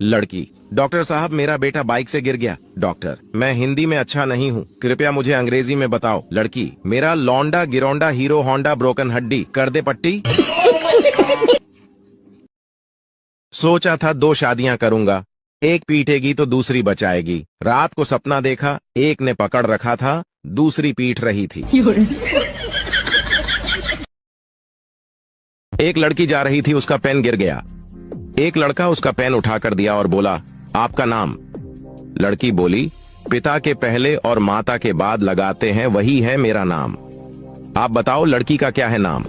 लड़की, डॉक्टर साहब मेरा बेटा बाइक से गिर गया। डॉक्टर, मैं हिंदी में अच्छा नहीं हूँ, कृपया मुझे अंग्रेजी में बताओ। लड़की, मेरा लौंडा गिरोंडा हीरो होंडा ब्रोकन हड्डी, कर दे पट्टी। सोचा था 2 शादियां करूंगा, एक पीटेगी तो दूसरी बचाएगी। रात को सपना देखा, एक ने पकड़ रखा था, दूसरी पीट रही थी। एक लड़की जा रही थी, उसका पेन गिर गया। एक लड़का उसका पेन उठाकर दिया और बोला, आपका नाम? लड़की बोली, पिता के पहले और माता के बाद लगाते हैं वही है मेरा नाम। आप बताओ लड़की का क्या है नाम?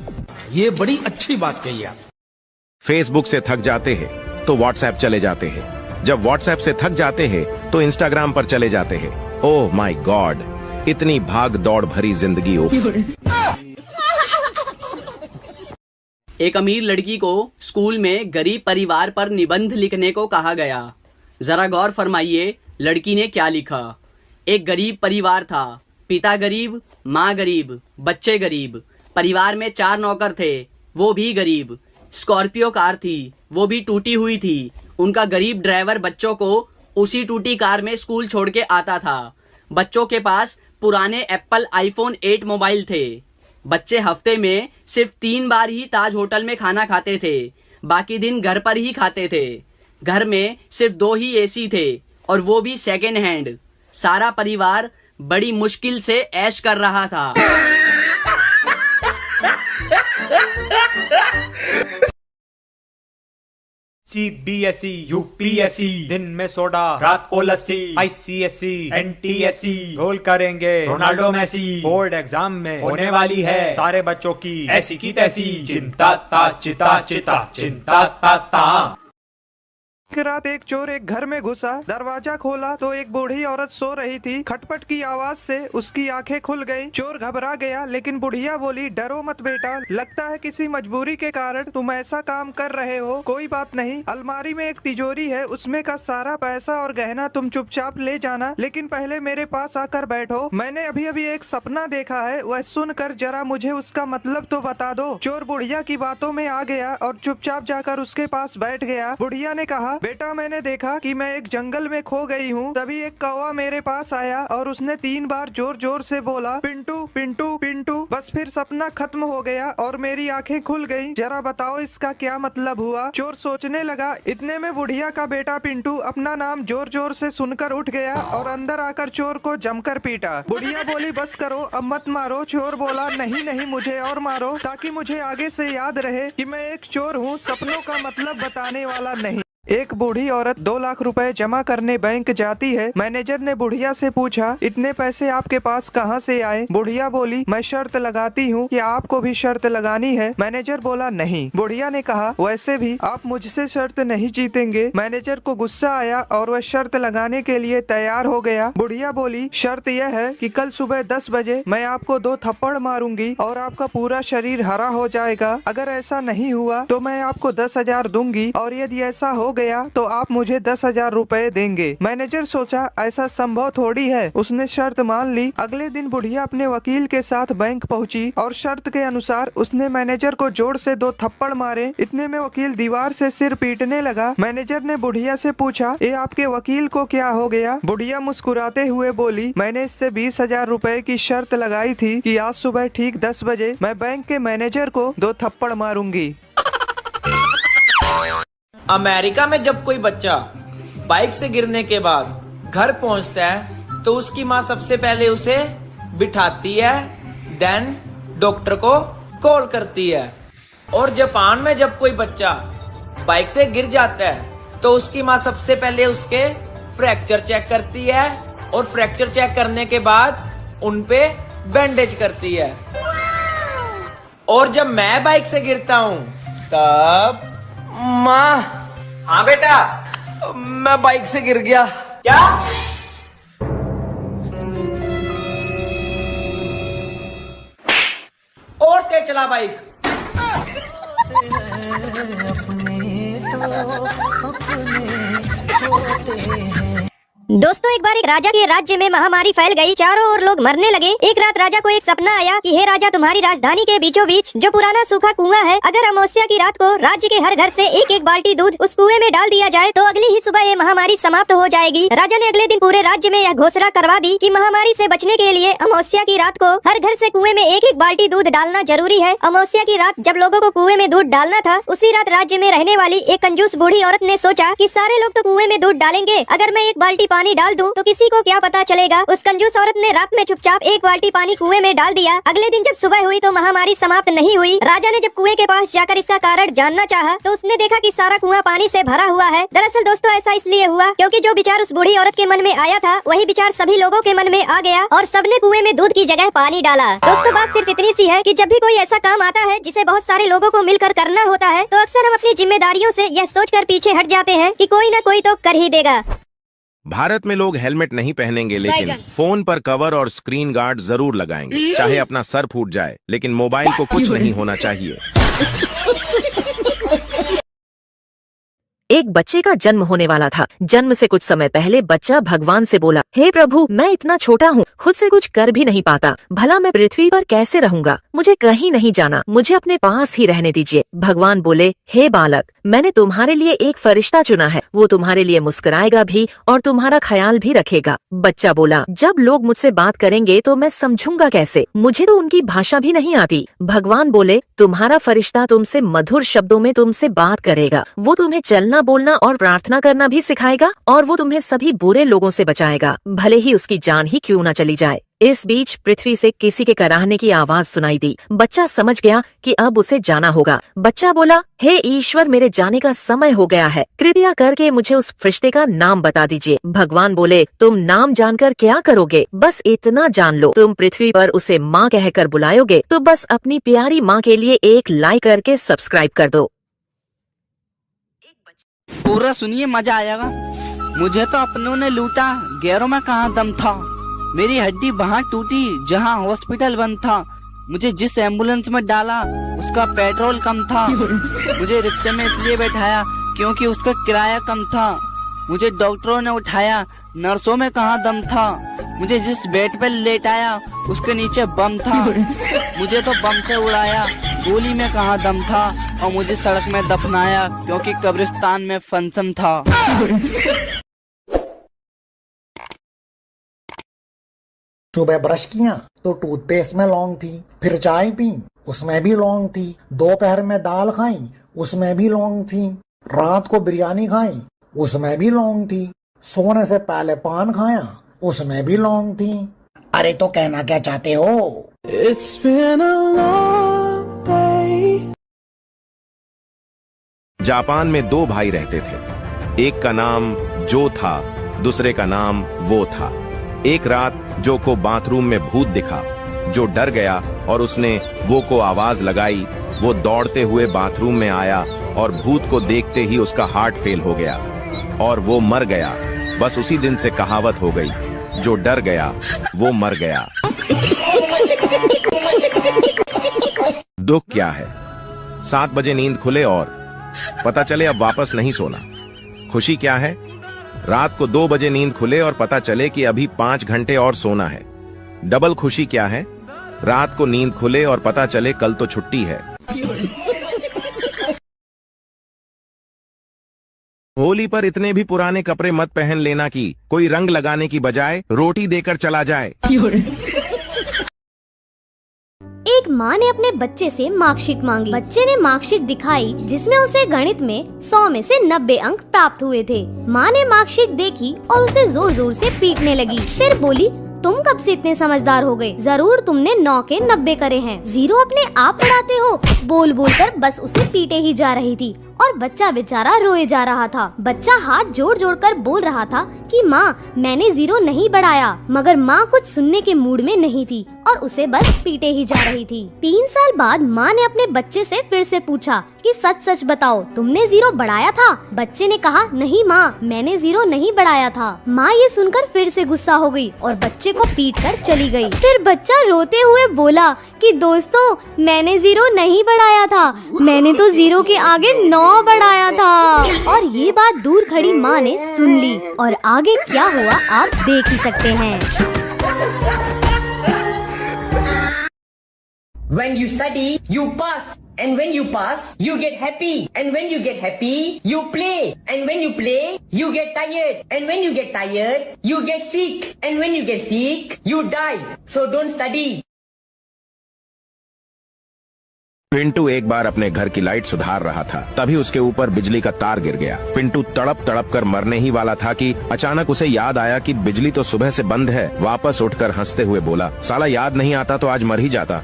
ये बड़ी अच्छी बात कही आप। फेसबुक से थक जाते हैं तो व्हाट्सएप चले जाते हैं, जब व्हाट्सएप से थक जाते हैं तो इंस्टाग्राम पर चले जाते हैं। ओह माय गॉड, इतनी भाग दौड़ भरी जिंदगी। एक अमीर लड़की को स्कूल में गरीब परिवार पर निबंध लिखने को कहा गया। जरा गौर फरमाइए लड़की ने क्या लिखा। एक गरीब परिवार था, पिता गरीब, माँ गरीब, बच्चे गरीब। परिवार में 4 नौकर थे, वो भी गरीब। स्कॉर्पियो कार थी, वो भी टूटी हुई थी। उनका गरीब ड्राइवर बच्चों को उसी टूटी कार में स्कूल छोड़ के आता था। बच्चों के पास पुराने एप्पल आईफोन 8 मोबाइल थे। बच्चे हफ्ते में सिर्फ 3 बार ही ताज होटल में खाना खाते थे, बाकी दिन घर पर ही खाते थे। घर में सिर्फ 2 ही एसी थे और वो भी सेकेंड हैंड। सारा परिवार बड़ी मुश्किल से ऐश कर रहा था। CBSE, UPSC, दिन में सोडा रात को लस्सी। ICSE, NTSE, गोल करेंगे रोनाल्डो मेसी। बोर्ड एग्जाम में होने वाली है सारे बच्चों की ऐसी की तैसी। चिंता ता चिता चिता चिंता ता ता। एक रात एक चोर एक घर में घुसा, दरवाजा खोला तो एक बूढ़ी औरत सो रही थी। खटपट की आवाज से उसकी आंखें खुल गईं। चोर घबरा गया, लेकिन बुढ़िया बोली, डरो मत बेटा, लगता है किसी मजबूरी के कारण तुम ऐसा काम कर रहे हो। कोई बात नहीं, अलमारी में एक तिजोरी है, उसमें का सारा पैसा और गहना तुम चुपचाप ले जाना, लेकिन पहले मेरे पास आकर बैठो। मैंने अभी अभी एक सपना देखा है, वह सुनकर जरा मुझे उसका मतलब तो बता दो। चोर बुढ़िया की बातों में आ गया और चुपचाप जाकर उसके पास बैठ गया। बुढ़िया ने कहा, बेटा मैंने देखा कि मैं एक जंगल में खो गई हूँ। तभी एक कौवा मेरे पास आया और उसने 3 बार जोर जोर से बोला, पिंटू पिंटू पिंटू। बस फिर सपना खत्म हो गया और मेरी आंखें खुल गईं। जरा बताओ इसका क्या मतलब हुआ। चोर सोचने लगा। इतने में बुढ़िया का बेटा पिंटू अपना नाम जोर जोर से सुनकर उठ गया और अंदर आकर चोर को जमकर पीटा। बुढ़िया बोली, बस करो, अब मत मारो। चोर बोला, नहीं नहीं, मुझे और मारो, ताकि मुझे आगे से याद रहे कि मैं एक चोर हूँ, सपनों का मतलब बताने वाला नहीं। एक बूढ़ी औरत 2 लाख रुपए जमा करने बैंक जाती है। मैनेजर ने बुढ़िया से पूछा, इतने पैसे आपके पास कहाँ से आए? बुढ़िया बोली, मैं शर्त लगाती हूँ कि आपको भी शर्त लगानी है। मैनेजर बोला, नहीं। बुढ़िया ने कहा, वैसे भी आप मुझसे शर्त नहीं जीतेंगे। मैनेजर को गुस्सा आया और वह शर्त लगाने के लिए तैयार हो गया। बुढ़िया बोली, शर्त यह है कि कल सुबह 10 बजे मैं आपको 2 थप्पड़ मारूंगी और आपका पूरा शरीर हरा हो जाएगा। अगर ऐसा नहीं हुआ तो मैं आपको 10,000 दूंगी, और यदि ऐसा हो गया तो आप मुझे 10,000 रुपए देंगे। मैनेजर सोचा, ऐसा संभव थोड़ी है। उसने शर्त मान ली। अगले दिन बुढ़िया अपने वकील के साथ बैंक पहुंची और शर्त के अनुसार उसने मैनेजर को जोर से 2 थप्पड़ मारे। इतने में वकील दीवार से सिर पीटने लगा। मैनेजर ने बुढ़िया से पूछा, ये आपके वकील को क्या हो गया? बुढ़िया मुस्कुराते हुए बोली, मैंने इससे 20,000 रुपए की शर्त लगाई थी कि आज सुबह ठीक 10 बजे मैं बैंक के मैनेजर को 2 थप्पड़ मारूंगी। अमेरिका में जब कोई बच्चा बाइक से गिरने के बाद घर पहुंचता है तो उसकी माँ सबसे पहले उसे बिठाती है, देन डॉक्टर को कॉल करती है। और जापान में जब कोई बच्चा बाइक से गिर जाता है तो उसकी माँ सबसे पहले उसके फ्रैक्चर चेक करती है और फ्रैक्चर चेक करने के बाद उनपे बैंडेज करती है। और जब मैं बाइक से गिरता हूँ तब माँ, हाँ बेटा मैं बाइक से गिर गया। क्या? चला बाइक। दोस्तों, एक बार एक राजा के राज्य में महामारी फैल गई। चारों ओर लोग मरने लगे। एक रात राजा को एक सपना आया कि हे राजा, तुम्हारी राजधानी के बीचों बीच जो पुराना सूखा कुआं है, अगर अमावस्या की रात को राज्य के हर घर से एक एक बाल्टी दूध उस कुएं में डाल दिया जाए तो अगली ही सुबह ये महामारी समाप्त हो जाएगी। राजा ने अगले दिन पूरे राज्य में यह घोषणा करवा दी कि महामारी से बचने के लिए अमावस्या की रात को हर घर से कुएं में एक एक बाल्टी दूध डालना जरूरी है। अमावस्या की रात जब लोगों को कुएं में दूध डालना था, उसी रात राज्य में रहने वाली एक कंजूस बूढ़ी औरत ने सोचा कि सारे लोग तो कुएं में दूध डालेंगे, अगर मैं एक बाल्टी पानी डाल दूं तो किसी को क्या पता चलेगा। उस कंजूस औरत ने रात में चुपचाप एक बाल्टी पानी कुएं में डाल दिया। अगले दिन जब सुबह हुई तो महामारी समाप्त नहीं हुई। राजा ने जब कुएं के पास जाकर इसका कारण जानना चाहा तो उसने देखा कि सारा कुआं पानी से भरा हुआ है। दरअसल दोस्तों, ऐसा इसलिए हुआ क्योंकि जो विचार उस बूढ़ी औरत के मन में आया था, वही विचार सभी लोगों के मन में आ गया और सबने कुएं में दूध की जगह पानी डाला। दोस्तों, बात सिर्फ इतनी सी है कि जब भी कोई ऐसा काम आता है जिसे बहुत सारे लोगों को मिलकर करना होता है, तो अक्सर हम अपनी जिम्मेदारियों से यह सोचकर पीछे हट जाते हैं कि कोई न कोई तो कर ही देगा। भारत में लोग हेलमेट नहीं पहनेंगे, लेकिन फोन पर कवर और स्क्रीन गार्ड जरूर लगाएंगे। चाहे अपना सर फूट जाए, लेकिन मोबाइल को कुछ नहीं होना चाहिए। एक बच्चे का जन्म होने वाला था। जन्म से कुछ समय पहले बच्चा भगवान से बोला, हे प्रभु, मैं इतना छोटा हूँ, खुद से कुछ कर भी नहीं पाता, भला मैं पृथ्वी पर कैसे रहूंगा? मुझे कहीं नहीं जाना, मुझे अपने पास ही रहने दीजिए। भगवान बोले, हे बालक, मैंने तुम्हारे लिए एक फरिश्ता चुना है, वो तुम्हारे लिए मुस्कुराएगा भी और तुम्हारा ख्याल भी रखेगा। बच्चा बोला, जब लोग मुझसे बात करेंगे तो मैं समझूंगा कैसे? मुझे तो उनकी भाषा भी नहीं आती। भगवान बोले, तुम्हारा फरिश्ता तुमसे मधुर शब्दों में तुमसे बात करेगा, वो तुम्हें चलना बोलना और प्रार्थना करना भी सिखाएगा और वो तुम्हें सभी बुरे लोगों से बचाएगा, भले ही उसकी जान ही क्यों न चली जाए। इस बीच पृथ्वी से किसी के कराहने की आवाज सुनाई दी। बच्चा समझ गया कि अब उसे जाना होगा। बच्चा बोला, हे ईश्वर, मेरे जाने का समय हो गया है, कृपया करके मुझे उस फरिश्ते का नाम बता दीजिए। भगवान बोले, तुम नाम जानकर क्या करोगे? बस इतना जान लो, तुम पृथ्वी पर उसे माँ कहकर बुलाओगे तो बस अपनी प्यारी माँ के लिए एक लाइक करके सब्सक्राइब कर दो। पूरा सुनिए, मजा आएगा। मुझे तो अपनों ने लूटा, गैरों में कहाँ दम था। मेरी हड्डी वहाँ टूटी जहाँ हॉस्पिटल बंद था। मुझे जिस एम्बुलेंस में डाला उसका पेट्रोल कम था। मुझे रिक्शे में इसलिए बैठाया क्योंकि उसका किराया कम था। मुझे डॉक्टरों ने उठाया, नर्सों में कहाँ दम था। मुझे जिस बेड पे लेटाया उसके नीचे बम था। मुझे तो बम से उड़ाया, गोली में कहाँ दम था। और मुझे सड़क में दफनाया क्योंकि कब्रिस्तान में फंक्शन था। सुबह ब्रश किया तो टूथपेस्ट में लौंग थी, फिर चाय पी उसमें भी लौंग थी, दोपहर में दाल खाई उसमें भी लौंग थी, रात को बिरयानी खाई उसमें भी लौंग थी, सोने से पहले पान खाया उसमें भी लौंग थी। अरे तो कहना क्या चाहते हो? It's been a long day. Japan में दो भाई रहते थे। एक का नाम जो था, दूसरे का नाम वो था। एक रात जो को बाथरूम में भूत दिखा। जो डर गया और उसने वो को आवाज लगाई। वो दौड़ते हुए बाथरूम में आया और भूत को देखते ही उसका हार्ट फेल हो गया और वो मर गया। बस उसी दिन से कहावत हो गई, जो डर गया वो मर गया। दुख क्या है? 7 बजे नींद खुले और पता चले अब वापस नहीं सोना। खुशी क्या है? रात को 2 बजे नींद खुले और पता चले कि अभी 5 घंटे और सोना है। डबल खुशी क्या है? रात को नींद खुले और पता चले कल तो छुट्टी है। होली पर इतने भी पुराने कपड़े मत पहन लेना कि कोई रंग लगाने की बजाय रोटी देकर चला जाए। एक माँ ने अपने बच्चे से मार्कशीट मांगी। बच्चे ने मार्कशीट दिखाई जिसमें उसे गणित में 100 में से 90 अंक प्राप्त हुए थे। माँ ने मार्कशीट देखी और उसे जोर जोर से पीटने लगी। फिर बोली, तुम कब से इतने समझदार हो गए? जरूर तुमने 9 के 90 करे हैं। 0 अपने आप पढ़ाते हो। बोल बोल कर बस उसे पीटे ही जा रही थी और बच्चा बेचारा रोए जा रहा था। बच्चा हाथ जोड़ जोड़ कर बोल रहा था कि माँ मैंने 0 नहीं बढ़ाया, मगर माँ कुछ सुनने के मूड में नहीं थी और उसे बस पीटे ही जा रही थी। 3 साल बाद माँ ने अपने बच्चे से फिर से पूछा कि सच सच बताओ तुमने 0 बढ़ाया था? बच्चे ने कहा नहीं माँ मैंने 0 नहीं बढ़ाया था। माँ ये सुनकर फिर से गुस्सा हो गई और बच्चे को पीट कर चली गई। फिर बच्चा रोते हुए बोला कि दोस्तों मैंने 0 नहीं बढ़ाया था, मैंने तो 0 के आगे 9 बढ़ाया था। और ये बात दूर खड़ी माँ ने सुन ली और आगे क्या हुआ आप देख ही सकते हैं। When you study, you pass. And when you pass, you get happy. And when you get happy, you play. And when you play, you get tired. And when you get tired, you get sick. And when you get sick, you die. So don't study. Pintu एक बार अपने घर की light सुधार रहा था, तभी उसके ऊपर बिजली का तार गिर गया। पिंटू तड़प तड़प कर मरने ही वाला था कि अचानक उसे याद आया कि बिजली तो सुबह से बंद है। वापस उठकर हंसते हुए बोला, साला याद नहीं आता तो आज मर ही जाता।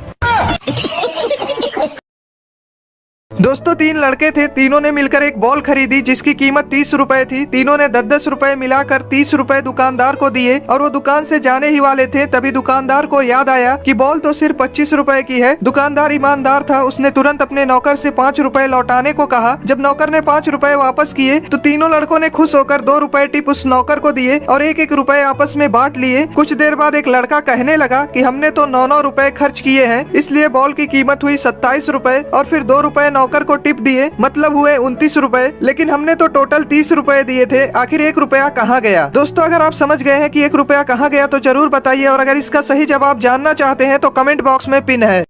दोस्तों 3 लड़के थे, तीनों ने मिलकर एक बॉल खरीदी जिसकी कीमत 30 रुपए थी। तीनों ने 10-10 रुपए मिलाकर 30 रुपए दुकानदार को दिए और वो दुकान से जाने ही वाले थे, तभी दुकानदार को याद आया कि बॉल तो सिर्फ 25 रुपए की है। दुकानदार ईमानदार था, उसने तुरंत अपने नौकर से 5 रुपए लौटाने को कहा। जब नौकर ने 5 रुपए वापस किए तो तीनों लड़कों ने खुश होकर 2 रुपए टिप उस नौकर को दिए और 1-1 रुपए आपस में बांट लिए। कुछ देर बाद एक लड़का कहने लगा कि हमने तो 9-9 रुपए खर्च किए हैं, इसलिए बॉल की कीमत हुई 27 रुपए और फिर 2 रुपए नौकर को टिप दिए, मतलब हुए 29 रुपए, लेकिन हमने तो टोटल 30 रुपए दिए थे। आखिर 1 रुपया कहाँ गया? दोस्तों अगर आप समझ गए हैं कि 1 रुपया कहाँ गया तो जरूर बताइए, और अगर इसका सही जवाब जानना चाहते हैं तो कमेंट बॉक्स में पिन है।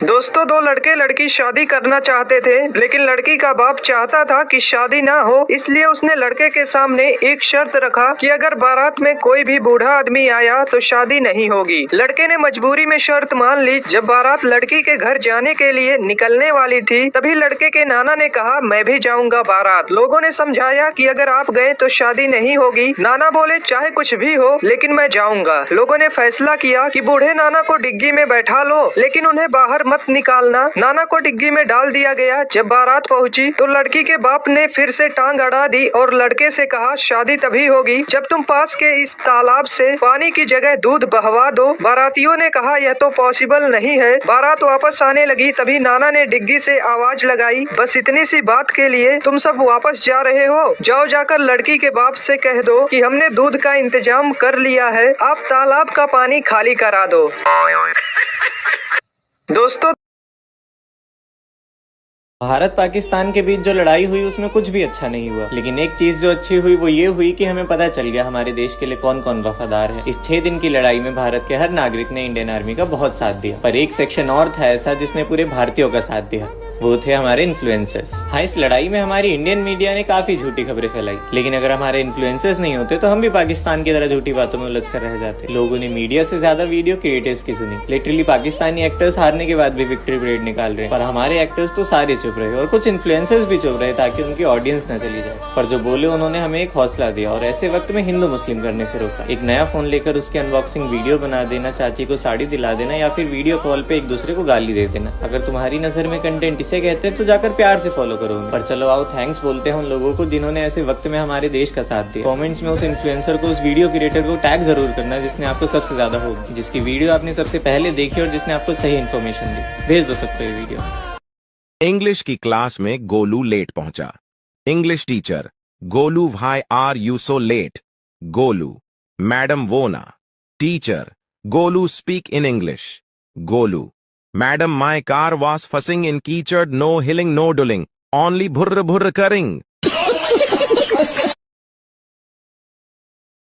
दोस्तों 2 लड़के लड़की शादी करना चाहते थे, लेकिन लड़की का बाप चाहता था कि शादी ना हो, इसलिए उसने लड़के के सामने एक शर्त रखा कि अगर बारात में कोई भी बूढ़ा आदमी आया तो शादी नहीं होगी। लड़के ने मजबूरी में शर्त मान ली। जब बारात लड़की के घर जाने के लिए निकलने वाली थी, तभी लड़के के नाना ने कहा मैं भी जाऊंगा बारात। लोगों ने समझाया कि अगर आप गए तो शादी नहीं होगी। नाना बोले चाहे कुछ भी हो लेकिन मैं जाऊंगा। लोगों ने फैसला किया कि बूढ़े नाना को डिग्गी में बैठा लो, लेकिन उन्हें बाहर मत निकालना। नाना को डिग्गी में डाल दिया गया। जब बारात पहुंची तो लड़की के बाप ने फिर से टांग अड़ा दी और लड़के से कहा शादी तभी होगी जब तुम पास के इस तालाब से पानी की जगह दूध बहवा दो। बारातियों ने कहा यह तो पॉसिबल नहीं है। बारात वापस आने लगी, तभी नाना ने डिग्गी से आवाज लगाई, बस इतनी सी बात के लिए तुम सब वापस जा रहे हो? जाओ जाकर लड़की के बाप से कह दो कि हमने दूध का इंतजाम कर लिया है, आप तालाब का पानी खाली करा दो। दोस्तों भारत पाकिस्तान के बीच जो लड़ाई हुई उसमें कुछ भी अच्छा नहीं हुआ, लेकिन एक चीज जो अच्छी हुई वो ये हुई कि हमें पता चल गया हमारे देश के लिए कौन कौन वफादार है। इस 6 दिन की लड़ाई में भारत के हर नागरिक ने इंडियन आर्मी का बहुत साथ दिया, पर एक सेक्शन और था ऐसा जिसने पूरे भारतीयों का साथ दिया, वो थे हमारे इन्फ्लुएंसर्स। हाँ, इस लड़ाई में हमारी इंडियन मीडिया ने काफी झूठी खबरें फैलाई, लेकिन अगर हमारे इन्फ्लुएंसर्स नहीं होते तो हम भी पाकिस्तान की तरह झूठी बातों में उलझ कर रह जाते। लोगों ने मीडिया से ज्यादा वीडियो क्रिएटर्स की सुनी। लिटरली पाकिस्तानी एक्टर्स हारने के बाद भी विक्ट्री परेड निकाल रहे हैं, पर हमारे एक्टर्स तो सारे चुप रहे और कुछ इन्फ्लुएंसर्स भी चुप रहे ताकि उनकी ऑडियंस न चली जाए। पर जो बोले उन्होंने हमें एक हौसला दिया और ऐसे वक्त में हिंदू मुस्लिम करने से रोका। एक नया फोन लेकर उसकी अनबॉक्सिंग वीडियो बना देना, चाची को साड़ी दिला देना या फिर वीडियो कॉल पे एक दूसरे को गाली दे देना। अगर तुम्हारी नजर में कंटेंट इसे कहते हैं तो जाकर प्यार से फॉलो करो। पर चलो आओ थैंक्स बोलते हैं उन लोगों को जिन्होंने ऐसे वक्त में हमारे देश का साथ दिया। कमेंट्स में उस इन्फ्लुएंसर को, उस वीडियो क्रिएटर को टैग जरूर करना जिसने आपको सबसे ज्यादा होगी, जिसकी वीडियो आपने सबसे पहले देखी और जिसने आपको सही इन्फॉर्मेशन दी। भेज दो सबको ये वीडियो। इंग्लिश की क्लास में गोलू लेट पहुंचा। English teacher, Golu why are you so late? Golu, madam वो ना। Teacher, Golu speak in English. Golu, madam my car was फसिंग इन कीचड़, नो हिलिंग नो डुलिंग, ओनली भुर्र भुर्र करिंग।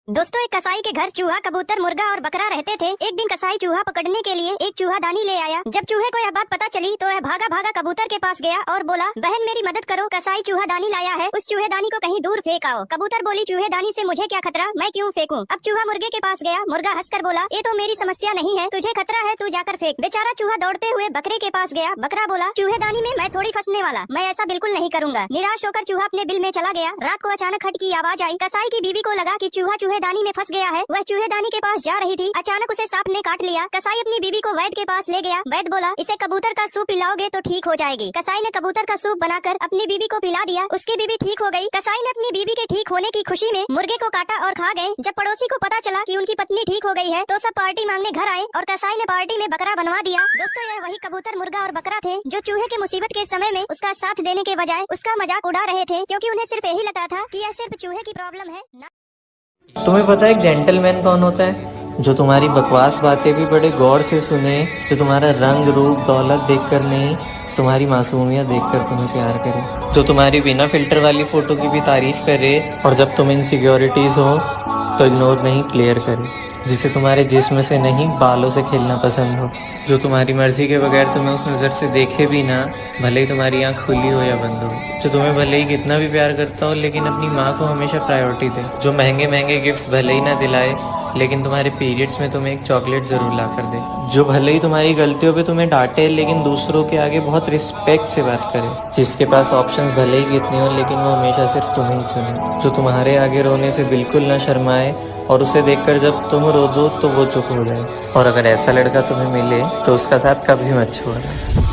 दोस्तों एक कसाई के घर चूहा, कबूतर, मुर्गा और बकरा रहते थे। एक दिन कसाई चूहा पकड़ने के लिए एक चूहादानी ले आया। जब चूहे को यह बात पता चली तो वह भागा भागा कबूतर के पास गया और बोला, बहन मेरी मदद करो, कसाई चूहादानी लाया है, उस चूहेदानी को कहीं दूर फेंक आओ। कबूतर बोली, चूहेदानी से मुझे क्या खतरा, मैं क्यों फेंकूं? अब चूहा मुर्गे के पास गया। मुर्गा हंसकर बोला, ये तो मेरी समस्या नहीं है, तुझे खतरा है, तू जाकर फेंक। बेचारा चूहा दौड़ते हुए बकरे के पास गया। बकरा बोला, चूहेदानी में मैं थोड़ी फंसने वाला, मैं ऐसा बिल्कुल नहीं करूंगा। निराश होकर चूहा अपने बिल में चला गया। रात को अचानक खट की आवाज आई। कसाई की बीवी को लगा कि चूहा चूहेदानी में फंस गया है। वह चूहेदानी के पास जा रही थी, अचानक उसे सांप ने काट लिया। कसाई अपनी बीबी को वैद्य के पास ले गया। वैद्य बोला, इसे कबूतर का सूप पिलाओगे तो ठीक हो जाएगी। कसाई ने कबूतर का सूप बनाकर अपनी बीबी को पिला दिया। उसकी बीबी ठीक हो गई। कसाई ने अपनी बीबी के ठीक होने की खुशी में मुर्गे को काटा और खा गए। जब पड़ोसी को पता चला कि उनकी पत्नी ठीक हो गई है तो सब पार्टी मांगने घर आए और कसाई ने पार्टी में बकरा बनवा दिया। दोस्तों, यह वही कबूतर, मुर्गा और बकरा थे जो चूहे के मुसीबत के समय में उसका साथ देने के बजाय उसका मजाक उड़ा रहे थे, क्योंकि उन्हें सिर्फ यही लगता था कि यह सिर्फ चूहे की प्रॉब्लम है। तुम्हें पता है एक जेंटलमैन कौन होता है? जो तुम्हारी बकवास बातें भी बड़े गौर से सुने, जो तुम्हारा रंग रूप दौलत देखकर नहीं, तुम्हारी मासूमियत देखकर तुम्हें प्यार करे, जो तुम्हारी बिना फिल्टर वाली फोटो की भी तारीफ करे और जब तुम इनसिक्योरिटीज हो तो इग्नोर नहीं क्लियर करे, जिसे तुम्हारे जिस्म से नहीं बालों से खेलना पसंद हो, जो तुम्हारी मर्जी के बगैर तुम्हें उस नज़र से देखे भी ना, भले ही तुम्हारी आँख खुली हो या बंद हो, जो तुम्हें भले ही कितना भी प्यार करता हो लेकिन अपनी माँ को हमेशा प्रायोरिटी दे, जो महंगे महंगे गिफ्ट्स भले ही ना दिलाए लेकिन तुम्हारे पीरियड्स में तुम्हें एक चॉकलेट जरूर ला कर दे, जो भले ही तुम्हारी गलतियों पे तुम्हें डांटे लेकिन दूसरों के आगे बहुत रिस्पेक्ट से बात करे, जिसके पास ऑप्शंस भले ही कितने हो लेकिन वो हमेशा सिर्फ तुम्हें ही चुने, जो तुम्हारे आगे रोने से बिल्कुल ना शर्माए और उसे देखकर जब तुम रो दो तो वो चुप हो जाए। और अगर ऐसा लड़का तुम्हें मिले तो उसका साथ कभी मत छोड़ना।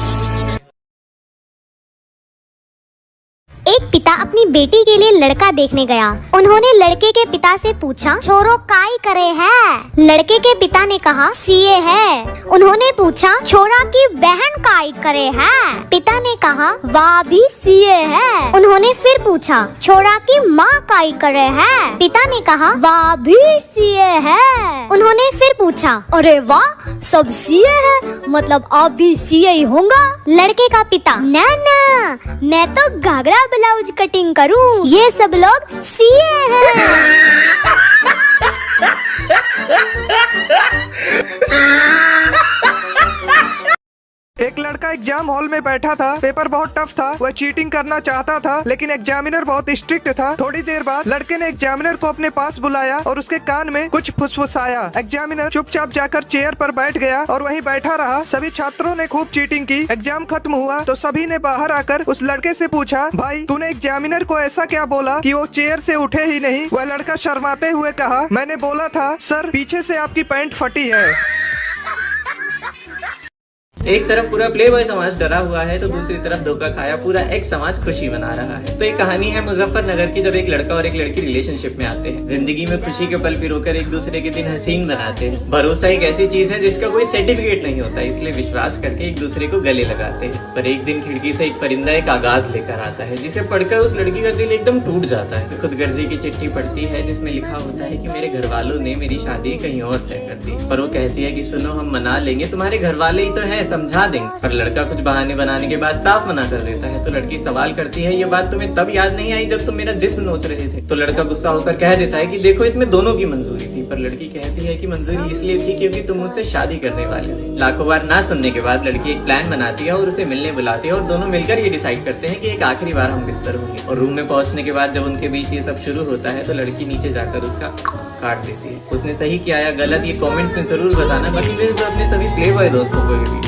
एक पिता अपनी बेटी के लिए लड़का देखने गया। उन्होंने लड़के के पिता से पूछा, छोरो काई करे है? लड़के के पिता ने कहा, सीए है। उन्होंने पूछा, छोरा की बहन काई करे है? पिता ने कहा, वाह भी सीए है। उन्होंने फिर पूछा, छोरा की माँ काई करे है? पिता ने कहा, वाह भी सीए है। उन्होंने फिर पूछा, अरे वाह, सब सीए है, मतलब आप भी सीए ही होंगे? लड़के का पिता, ना ना, मैं तो घाघरा ब्लाउज कटिंग करूं, ये सब लोग सीए हैं। एक लड़का एग्जाम हॉल में बैठा था। पेपर बहुत टफ था। वह चीटिंग करना चाहता था लेकिन एग्जामिनर बहुत स्ट्रिक्ट था। थोड़ी देर बाद लड़के ने एग्जामिनर को अपने पास बुलाया और उसके कान में कुछ फुसफुसाया। एग्जामिनर चुपचाप जाकर चेयर पर बैठ गया और वहीं बैठा रहा। सभी छात्रों ने खूब चीटिंग की। एग्जाम खत्म हुआ तो सभी ने बाहर आकर उस लड़के से पूछा, भाई तूने एग्जामिनर को ऐसा क्या बोला कि वो चेयर से उठे ही नहीं? वह लड़का शर्माते हुए कहा, मैंने बोला था सर, पीछे से आपकी पैंट फटी है। एक तरफ पूरा प्लेबॉय समाज डरा हुआ है तो दूसरी तरफ धोखा खाया पूरा एक समाज खुशी मना रहा है। तो एक कहानी है मुजफ्फरनगर की, जब एक लड़का और एक लड़की रिलेशनशिप में आते हैं। जिंदगी में खुशी के पल पिरोकर एक दूसरे के दिन हसीन बनाते हैं। भरोसा एक ऐसी चीज है जिसका कोई सर्टिफिकेट नहीं होता, इसलिए विश्वास करके एक दूसरे को गले लगाते हैं। पर एक दिन खिड़की से एक परिंदा एक कागज लेकर आता है जिसे पढ़कर उस लड़की का दिल एकदम टूट जाता है। खुदगर्जी की चिट्ठी पढ़ती है जिसमें लिखा होता है कि मेरे घर वालों ने मेरी शादी कहीं और तय कर दी। पर वो कहती है कि सुनो, हम मना लेंगे, तुम्हारे घर वाले ही तो है, समझा देंगे। पर लड़का कुछ बहाने बनाने के बाद साफ मना कर देता है। तो लड़की सवाल करती है, ये बात तुम्हें तब याद नहीं आई जब तुम मेरा जिस्म नोच रहे थे? तो लड़का गुस्सा होकर कह देता है कि देखो, इसमें दोनों की मंजूरी थी। पर लड़की कहती है कि मंजूरी इसलिए थी क्योंकि तुम मुझसे शादी करने वाले थे। लाखों बार ना सुनने के बाद लड़की एक प्लान बनाती है और उसे मिलने बुलाती है और दोनों मिलकर ये डिसाइड करते हैं कि एक आखिरी बार हम बिस्तर होंगे। और रूम में पहुंचने के बाद जब उनके बीच ये सब शुरू होता है तो लड़की नीचे जाकर उसका काट देती है। उसने सही किया या गलत ये कमेंट्स में जरूर बताना। बाकी तो अपने सभी प्लेबॉय दोस्तों को